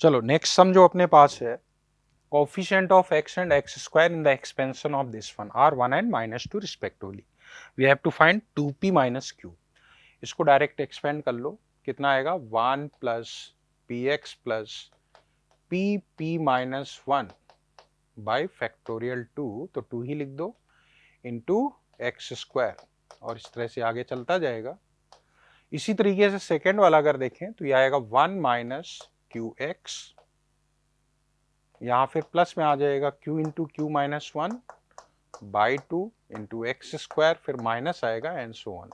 चलो next sum जो अपने पास है, coefficient of x and x square in the expansion of this one are 1 and -2 respectively, we have to find 2p minus q। इसको direct expand कर लो, कितना आएगा 1 plus px plus p minus 1 by factorial 2, तो 2 ही लिख दो, into X square, और इस तरह से आगे चलता जाएगा। इसी तरीके से सेकेंड वाला अगर देखें तो ये आएगा 1 माइनस क्यू एक्स, यहां फिर प्लस में आ जाएगा q into Q minus 1 by 2 into X square, फिर माइनस आएगा एंड सो ऑन।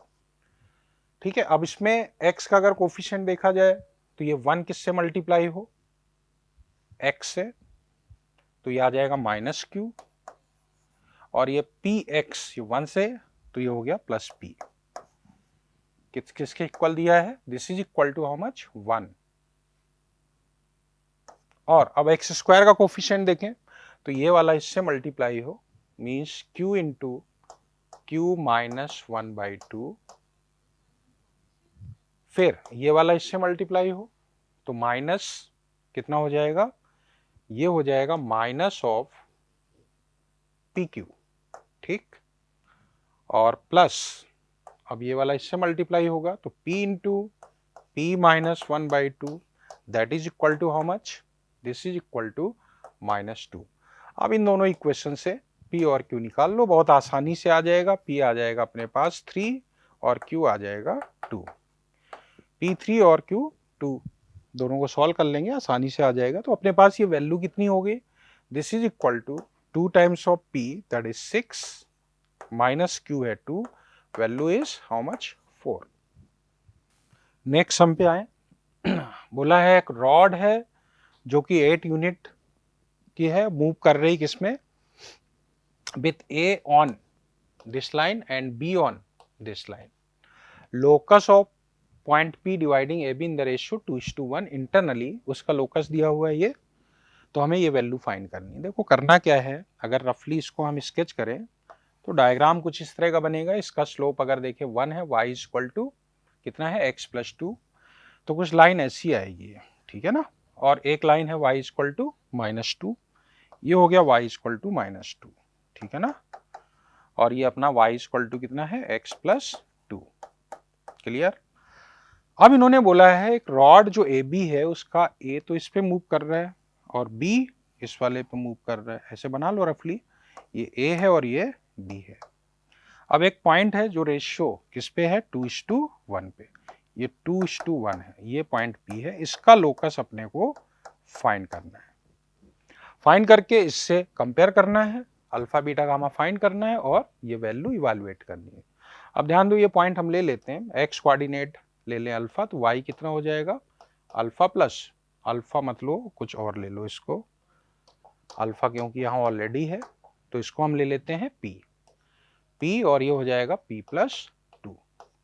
ठीक है, अब इसमें x का अगर कोफिशिएंट देखा जाए तो ये 1 किससे मल्टीप्लाई हो, x से, तो ये आ जाएगा माइनस क्यू, और ये px ये 1 से, तो ये हो गया प्लस p। किसके इक्वल दिया है, this is equal to how much 1। और अब एक्स स्क्वायर का कोफिशिएंट देखें तो ये वाला इससे मल्टीप्लाई हो, means q into Q minus 1 by 2, फिर ये वाला इससे मल्टीप्लाई हो तो माइनस कितना हो जाएगा, ये हो जाएगा माइनस ऑफ पी क्यू। ठीक, और प्लस अब ये वाला इससे मल्टीप्लाई होगा तो p into P minus 1 by 2, that is equal to how much, this is equal to -2। अब इन दोनों इक्वेशन से p और q निकाल लो, बहुत आसानी से आ जाएगा। p आ जाएगा अपने पास 3 और q आ जाएगा 2। p3 और q2 दोनों को सॉल्व कर लेंगे, आसानी से आ जाएगा। तो अपने पास ये वैल्यू कितनी हो गई, this is equal to 2 times of p that is 6 minus q है 2, value is how much 4। Next sum पे आए, बोला है एक रॉड है जो कि 8 यूनिट की है, मूव कर रही किसमें, with a on this line and b on this line, locus of point p dividing ab in the ratio 2:1 internally, उसका लोकस दिया हुआ है ये, तो हमें ये वैल्यू फाइंड करनी है। देखो करना क्या है, अगर रफली इसको हम स्केच करें तो डायग्राम कुछ इस तरह का बनेगा। इसका स्लोप अगर देखें 1 है, y इक्वल टू कितना है x प्लस 2, तो कुछ लाइन ऐसी आएगी, ठीक है ना, और एक लाइन है y इक्वल टू -2, ये हो गया y इक्वल टू -2, ठीक है ना, और ये अपना y इक्वल टू कितना है x प्लस 2। क्लियर। अब इन्होंने बोला है एक रॉड जो ए बी है उसका ए तो इस पे मूव कर रहा है और बी इस वाले पे मूव कर रहा है, ऐसे बना लो रफली, ये ए है और ये बी है। अब एक पॉइंट है जो रेशियो किस पे है 2:1 पे, ये 2:1 है, ये पॉइंट पी है, इसका लोकस अपने को फाइंड करना है। फाइंड करके इससे कंपेयर करना है, अल्फा बीटा गामा फाइंड करना है और ये वैल्यू इवैल्यूएट करनी है। अब ध्यान दो, ये पॉइंट हम ले लेते हैं, एक्स कोऑर्डिनेट ले लें अल्फा, तो y कितना हो जाएगा अल्फा प्लस अल्फा, मत लो कुछ और ले लो इसको, अल्फा क्योंकि यहाँ ऑलरेडी है तो इसको हम ले लेते हैं p, और ये हो जाएगा p प्लस 2।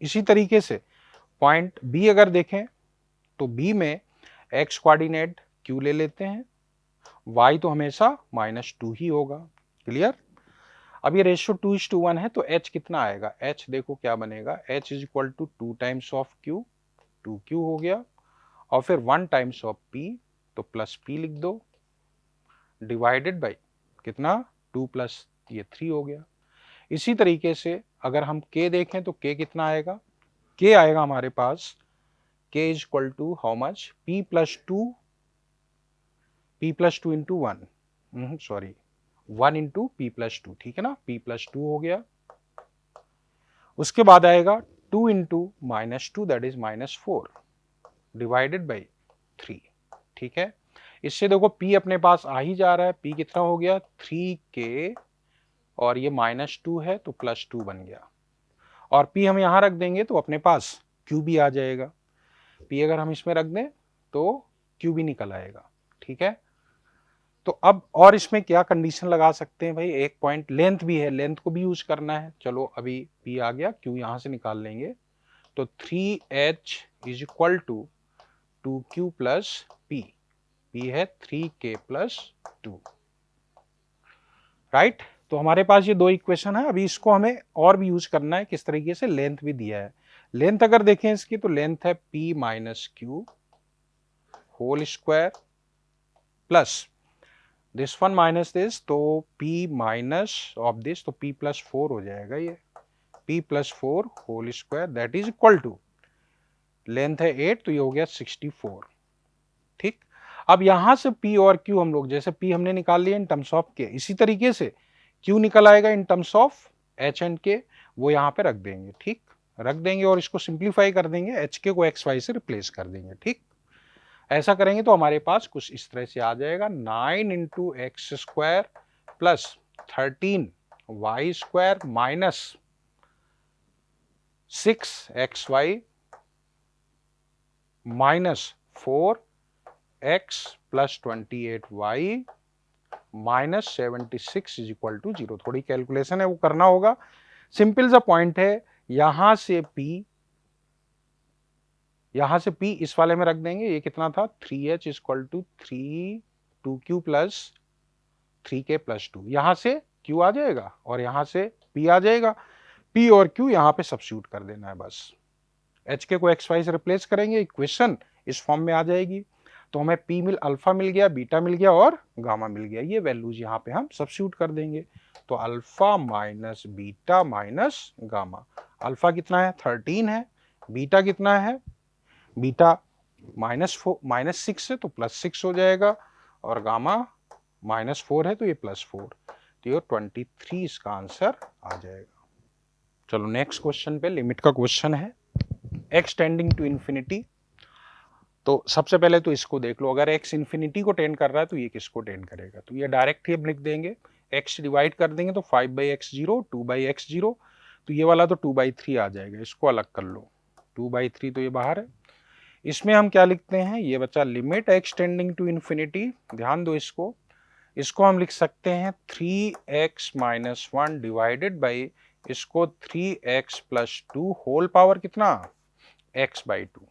इसी तरीके से पॉइंट b अगर देखें तो b में x कोऑर्डिनेट q ले लेते हैं, y तो हमेशा -2 ही होगा। क्लियर। अब ये रेशियो 2:1 है तो h कितना आएगा, h देखो क्या बनेगा, h is equal to 2 times of q, 2q हो गया, और फिर 1 टाइम्स ऑफ p, तो प्लस p लिख दो, डिवाइडेड बाई कितना 2 प्लस ये 3 हो गया। इसी तरीके से अगर हम k देखें तो k कितना आएगा, k आएगा हमारे पास k is equal to how much, p plus 2 into 1, sorry 1 into P plus 2, ठीक है ना, p प्लस 2 हो गया। उसके बाद आएगा 2 into -2 that is -4 divided by 3, ठीक है। इससे देखो p अपने पास आ ही जा रहा है, p कितना हो गया 3k, और ये -2 है तो +2 बन गया, और p हम यहां रख देंगे तो अपने पास q भी आ जाएगा, p अगर हम इसमें रख दें तो q भी निकल आएगा, ठीक है। तो अब और इसमें क्या कंडीशन लगा सकते हैं भाई, एक पॉइंट लेंथ भी है, लेंथ को भी यूज करना है। चलो अभी p आ गया, q यहां से निकाल लेंगे, तो 3h is equal to 2q plus p, p है 3k प्लस 2, राइट। तो हमारे पास ये दो इक्वेशन है। अभी इसको हमें और भी यूज करना है, किस तरीके से, लेंथ भी दिया है। लेंथ अगर देखें इसकी तो लेंथ है p minus Q whole square plus this one minus this, तो p माइनस ऑफ दिस, तो p प्लस 4 हो जाएगा ये, p plus 4 whole square that is equal to, length है 8 तो ये हो गया 64। ठीक, अब यहां से p और q हम लोग, जैसे p हमने निकाल लिया इन टर्म्स ऑफ k, इसी तरीके से q निकल आएगा in terms of h and k, वो यहाँ पे रख देंगे। ठीक, रख देंगे और इसको सिंप्लीफाई कर देंगे, एच के को एक्स वाई से रिप्लेस कर देंगे। ठीक, ऐसा करेंगे तो हमारे पास कुछ इस तरह से आ जाएगा, 9 into X square plus 13 Y square minus 6 X Y minus 4 X plus 28 Y minus 76 is equal to 0। थोड़ी कैलकुलेशन है वो करना होगा, सिंपल सा पॉइंट है। यहां से p इस वाले में रख देंगे, ये कितना था 3h equal to 2q plus 3k plus 2, यहां से q आ जाएगा और यहां से p आ जाएगा, p और q यहां पे सब्स्टिट्यूट कर देना है बस, hk को xy से रिप्लेस करेंगे, इक्वेशन इस फॉर्म में आ जाएगी। तो हमें p अल्फा मिल गया, बीटा मिल गया और गामा मिल गया, ये वैल्यूज यहाँ पे हम सब्स्टिट्यूट कर देंगे। तो alpha minus beta minus gamma, alpha कितना है 13 है, बीटा कितना है, बीटा -6 है तो +6 हो जाएगा, और गामा -4 है तो ये +4, तो ये 23 इसका आंसर आ जाएगा। चलो नेक्स्ट क्वेश्चन पे, लिमिट का क्वेश्चन है, x टेंडिंग टू इन्फिनिटी। तो सबसे पहले तो इसको देख लो, अगर x इन्फिनिटी को टेंड कर रहा है तो ये किसको टेंड करेगा, तो ये डायरेक्ट ही हम लिख देंगे, x डिवाइड कर देंगे तो 5/x0 2/x0, तो ये वाला तो 2/3 आ जाएगा, इसको अलग कर लो, 2/3 तो ये बाहर है। इसमें हम क्या लिखते हैं, ये बचा limit x tending to infinity, ध्यान दो इसको हम लिख सकते हैं 3x माइनस 1 डिवाइडेड बाई इसको 3x प्लस 2 होल पावर कितना x/2।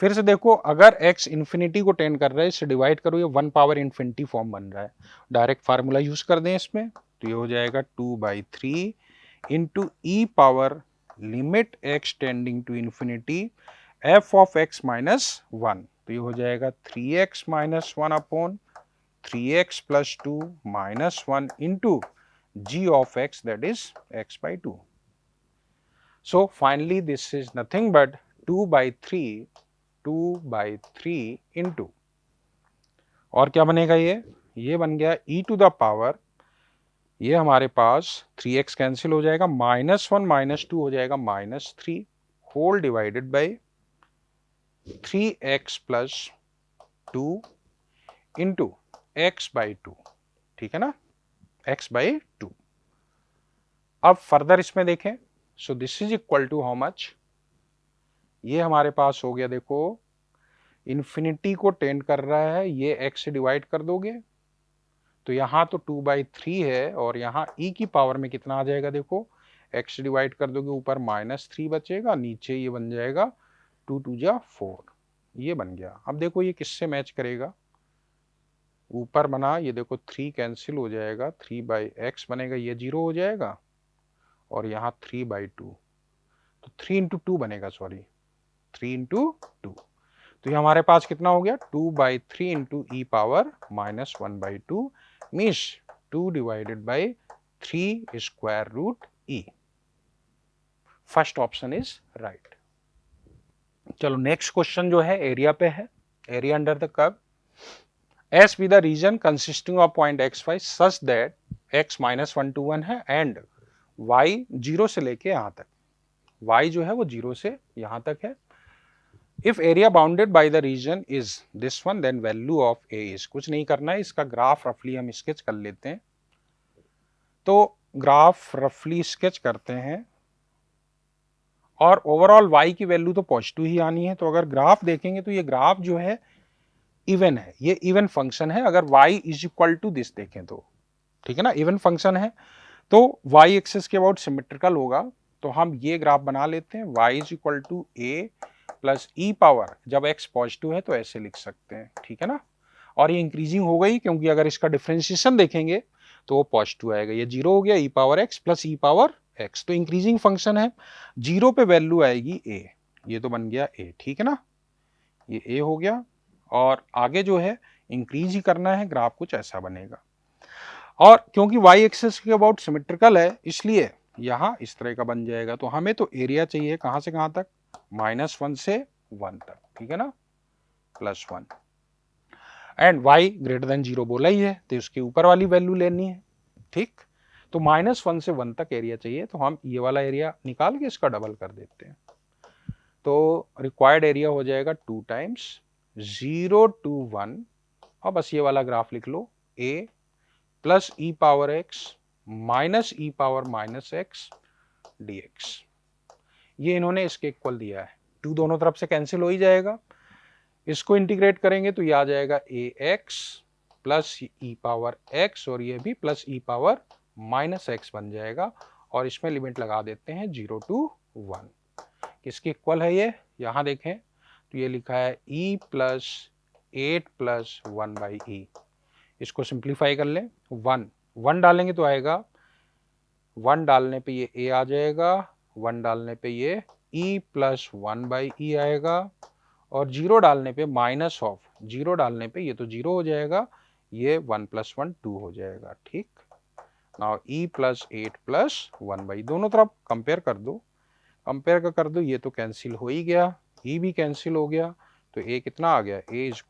फिर से देखो, अगर x इन्फिनिटी को टेंड कर रहा है, इससे डिवाइड करो, ये 1 पावर इन्फिनिटी फॉर्म बन रहा है, डायरेक्ट फार्मूला यूज कर दें इसमें, तो ये हो जाएगा 2/3 into E power limit x tending to infinity f of x minus 1, तो ये हो जाएगा 3x minus 1 upon 3x plus 2 minus 1 into g of x that is x/2। So finally this is nothing but 2/3 into, और क्या बनेगा, ये बन गया e टू द पावर, ये हमारे पास 3x कैंसिल हो जाएगा, -1 -2 हो जाएगा -3 whole divided by 3x plus 2 into x/2, ठीक है ना, x/2। अब फर्दर इसमें देखें, so this is equal to how much, ये हमारे पास हो गया, देखो इन्फिनिटी को टेंड कर रहा है, ये x से डिवाइड कर दोगे तो यहाँ तो 2/3 है, और यहाँ e की पावर में कितना आ जाएगा, देखो x से डिवाइड कर दोगे ऊपर -3 बचेगा, नीचे ये बन जाएगा 2 2 जा 4, ये बन गया। अब देखो ये किससे मैच करेगा, ऊपर बना, ये देखो 3 कैंसिल हो जाएगा, 3/x बनेगा, ये 0 हो जाएगा, और यहाँ 3/2, तो 3 इंटू 2 बनेगा, सॉरी 3 इंटू 2, तो ये हमारे पास कितना हो गया 2/3 into E power -1/2 means 2 divided by 3 square root E. First option is right. चलो नेक्स्ट क्वेश्चन जो है एरिया पे है, area under the curve, S be the region consisting of point xy such that x -1 to 1 है and y 0 से लेके यहां तक, y जो है वो 0 से यहां तक है। If area bounded by the region is this one then value of a is, कुछ नहीं करना है, इसका ग्राफ रफली हम स्केच कर लेते हैं। तो ग्राफ रफली स्केच करते हैं, और ओवरऑल y की वैल्यू तो पॉजिटिव ही आनी है, तो अगर ग्राफ देखेंगे तो ये ग्राफ जो है इवन है, ये इवन फंक्शन है, अगर y is equal to this देखें तो, ठीक है ना, इवन फंक्शन है, तो y एक्सिस के अबाउट सिमेट्रिकल होगा, तो हम ये ग्राफ बना लेते हैं, y is equal to a plus E power, जब x पॉजिटिव है तो ऐसे लिख सकते हैं, ठीक है ना, और ये इंक्रीजिंग हो गई क्योंकि अगर इसका डिफरेंशिएशन देखेंगे तो वो पॉजिटिव आएगा, ये 0 हो गया, ई power x plus E power x, तो इंक्रीजिंग फंक्शन है, 0 पे वैल्यू आएगी a, ये तो बन गया a, ठीक है ना, ये a हो गया, और आगे जो है इंक्रीज ही करना है, ग्राफ कुछ ऐसा बनेगा। और क्योंकि वाई एक्सिस के अबाउट सिमेट्रिकल है इसलिए यहाँ इस तरह का बन जाएगा। तो हमें तो एरिया चाहिए कहाँ से कहाँ तक, -1 से 1 तक, ठीक है ना, +1 एंड y ग्रेटर देन 0 बोला ही है तो उसके ऊपर वाली वैल्यू लेनी है, ठीक। तो -1 से 1 तक एरिया चाहिए, तो हम ये वाला एरिया निकाल के इसका डबल कर देते हैं। तो रिक्वायर्ड एरिया हो जाएगा 2 टाइम्स 0 to 1 और बस ये वाला ग्राफ लिख लो, a plus e power x minus e power -x dx। ये इन्होंने इसके इक्वल दिया है, 2 दोनों तरफ से कैंसिल हो ही जाएगा। इसको इंटीग्रेट करेंगे तो ये आ जाएगा ax plus e power x और ये भी प्लस e पावर -x बन जाएगा। और इसमें लिमिट लगा देते हैं 0 to 1। किसके इक्वल है ये, यहाँ देखें तो ये लिखा है e प्लस 8 प्लस 1/e। इसको सिंप्लीफाई कर लें, 1 डालेंगे तो आएगा, 1 डालने पे ये a आ जाएगा, 1 डालने पे ये e प्लस 1/e आएगा और 0 डालने पे माइनस ऑफ 0 डालने पे ये तो 0 हो जाएगा, ये 1 + 1 2 हो जाएगा, ठीक। नाउ e प्लस 8 प्लस 1/, दोनों तरफ कंपेयर कर दो, कंपेयर कर दो, ये तो कैंसिल हो ही गया, e भी कैंसिल हो गया, तो a कितना आ गया, a =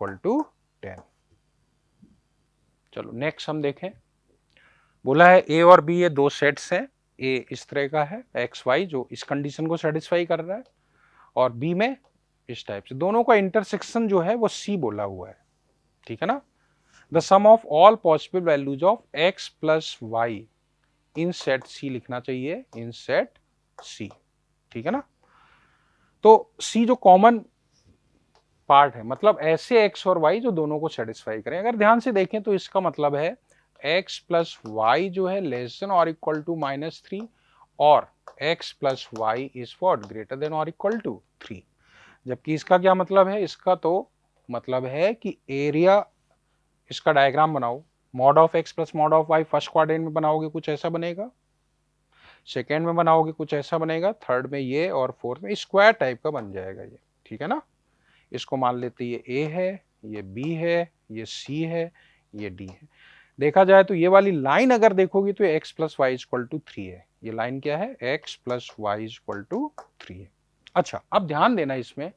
10। चलो नेक्स्ट हम देखें, बोला है a और b ये दो सेट्स हैं, a इस तरह का है xy जो इस कंडीशन को सेटिस्फाई कर रहा है और b में इस टाइप से, दोनों का इंटरसेक्शन जो है वो c बोला हुआ है, ठीक है ना। The sum of all possible values of x plus Y in set c लिखना चाहिए, इन सेट c, ठीक है ना। तो c जो कॉमन पार्ट है, मतलब ऐसे x और y जो दोनों को सेटिस्फाई करें। अगर ध्यान से देखें तो इसका मतलब है x प्लस वाई जो है लेस देन और इक्वल टू -3 और x plus Y is what greater than और इक्वल टू 3। जबकि इसका क्या मतलब है, इसका तो मतलब है कि एरिया, इसका डायग्राम बनाओ, mod of x plus mod of y first quadrant में बनाओगे कुछ ऐसा बनेगा, सेकेंड में बनाओगे कुछ ऐसा बनेगा, थर्ड में ये और फोर्थ में स्क्वायर टाइप का बन जाएगा ये, ठीक है ना। इसको मान लेते ये a है, ये b है, ये c है, ये d है। देखा जाए तो ये वाली लाइन अगर देखोगी तो x plus Y equal to 3 है, ये लाइन क्या है, x plus Y equal to 3 है। अच्छा अब ध्यान देना, इसमें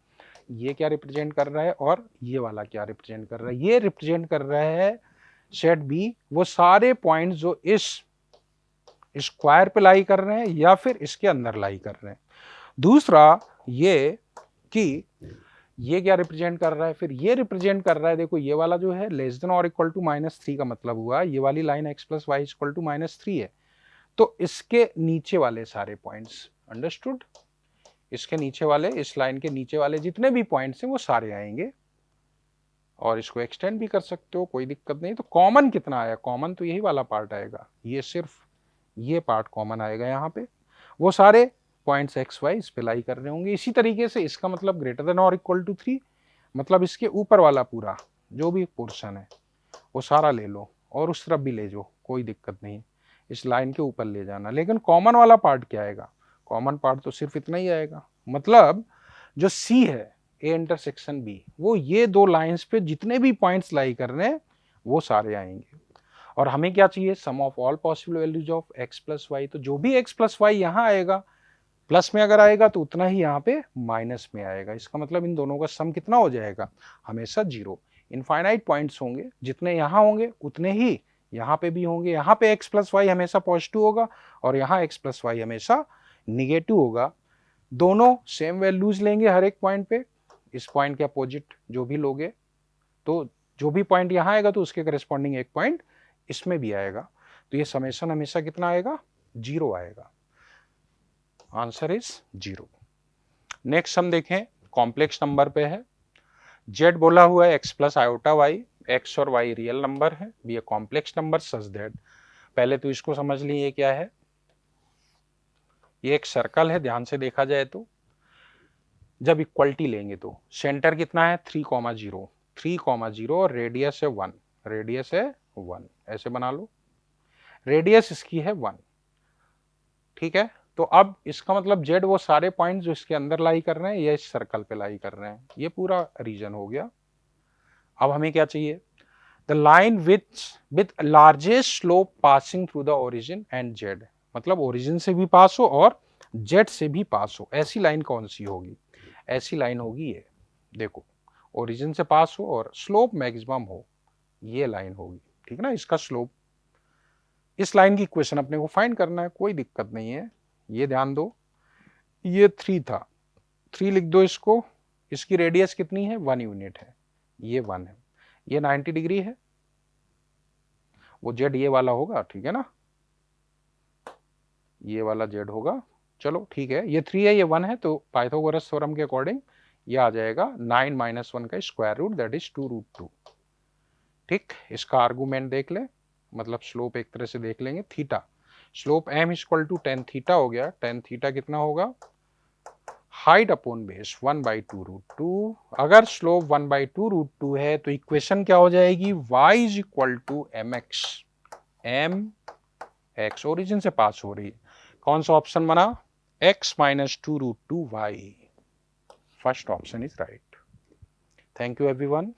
ये क्या रिप्रेजेंट कर रहा है और ये वाला क्या रिप्रेजेंट कर रहा है, ये रिप्रेजेंट कर रहा है सेट बी वो सारे पॉइंट्स जो इस स्क्वायर पे लाई कर रहे हैं या फिर इसके अंदर लाई कर रहे हैं। दूसरा ये कि ये क्या रिप्रेजेंट कर रहा है, फिर ये रिप्रेजेंट कर रहा है, देखो ये वाला जो है लेस देन और इक्वल टू -3 का मतलब हुआ ये वाली line x plus Y equal to -3 है, तो इसके नीचे वाले सारे पॉइंट्स, अंडरस्टूड, इसके नीचे वाले, इस लाइन के नीचे वाले जितने भी पॉइंट्स हैं वो सारे आएंगे और इसको एक्सटेंड भी कर सकते हो, कोई दिक्कत नहीं। तो कॉमन कितना आया, कॉमन तो यही वाला पार्ट आएगा, ये सिर्फ ये पार्ट कॉमन आएगा, यहाँ पे वो सारे पॉइंट्स एक्स वाई इस पे लाई कर रहे होंगे। इसी तरीके से इसका मतलब ग्रेटर देन और इक्वल टू 3, मतलब इसके ऊपर वाला पूरा जो भी पोर्शन है वो सारा ले लो और उस तरफ भी ले जाओ, कोई दिक्कत नहीं, इस लाइन के ऊपर ले जाना। लेकिन कॉमन वाला पार्ट क्या आएगा, कॉमन पार्ट तो सिर्फ इतना ही आएगा, मतलब जो सी है ए इंटरसेक्शन बी, वो ये दो लाइंस पे जितने भी पॉइंट्स लाई कर रहे हैं वो सारे आएंगे। और हमें क्या चाहिए, sum of all possible values of x plus y, तो जो भी x प्लस वाई यहाँ आएगा प्लस में अगर आएगा तो उतना ही यहाँ पे माइनस में आएगा। इसका मतलब इन दोनों का सम कितना हो जाएगा, हमेशा 0। इनफाइनाइट पॉइंट्स होंगे, जितने यहाँ होंगे उतने ही यहाँ पे भी होंगे। यहाँ पे x प्लस वाई हमेशा पॉजिटिव होगा और यहाँ x प्लस वाई हमेशा निगेटिव होगा। दोनों सेम वैल्यूज लेंगे हर एक पॉइंट पे, इस पॉइंट के अपोजिट जो भी लोगे, तो जो भी पॉइंट यहाँ आएगा तो उसके करस्पॉन्डिंग एक पॉइंट इसमें भी आएगा, तो ये समेशन हमेशा कितना आएगा, 0 आएगा। Answer is 0। नेक्स्ट हम देखें, कॉम्प्लेक्स नंबर पे है, z बोला हुआ है x plus iota Y, x और y रियल नंबर है, be a complex number such that, पहले तो इसको समझ ली ये क्या है, ये एक सर्कल है। ध्यान से देखा जाए तो जब इक्वलिटी लेंगे तो सेंटर कितना है 3,0 और रेडियस है 1, रेडियस है 1, ऐसे बना लो, रेडियस इसकी है 1, ठीक है। तो अब इसका मतलब z वो सारे पॉइंट्स जो इसके अंदर लाई कर रहे हैं या इस सर्कल पे लाई कर रहे हैं, ये पूरा रीजन हो गया। अब हमें क्या चाहिए, the line with largest slope passing through the origin and Z, मतलब ओरिजिन से भी पास हो और जेड से भी पास हो, ऐसी लाइन कौन सी होगी? ऐसी लाइन होगी ये, देखो ओरिजिन से पास हो और स्लोप मैक्सिमम हो, ये लाइन होगी, ठीक ना। इसका स्लोप, इस लाइन की इक्वेशन अपने को फाइंड करना है, कोई दिक्कत नहीं है। ये ध्यान दो, ये 3 था, 3 लिख दो इसको, इसकी रेडियस कितनी है? 1 यूनिट है, ये 1 है, ये 90 डिग्री है, वो जेड ये वाला होगा, ठीक है ना, ये वाला जेड होगा। चलो ठीक है, ये 3 है ये 1 है, तो पाइथागोरस थ्योरम के अकॉर्डिंग ये आ जाएगा 9 - 1 का स्क्वायर रूट, दैट इज 2√2। ठीक, इसका आर्गूमेंट देख ले, मतलब स्लोप एक तरह से देख लेंगे, theta, slope m equal to tan theta हो गया, टेन थीटा कितना होगा? Height upon base 1/2√2। अगर स्लोप 1/2√2 है तो इक्वेशन क्या हो जाएगी? y is equal to mx, m x origin से पास हो रही है, कौन सा ऑप्शन बना? x - 2√2y, first option is right. Thank you everyone.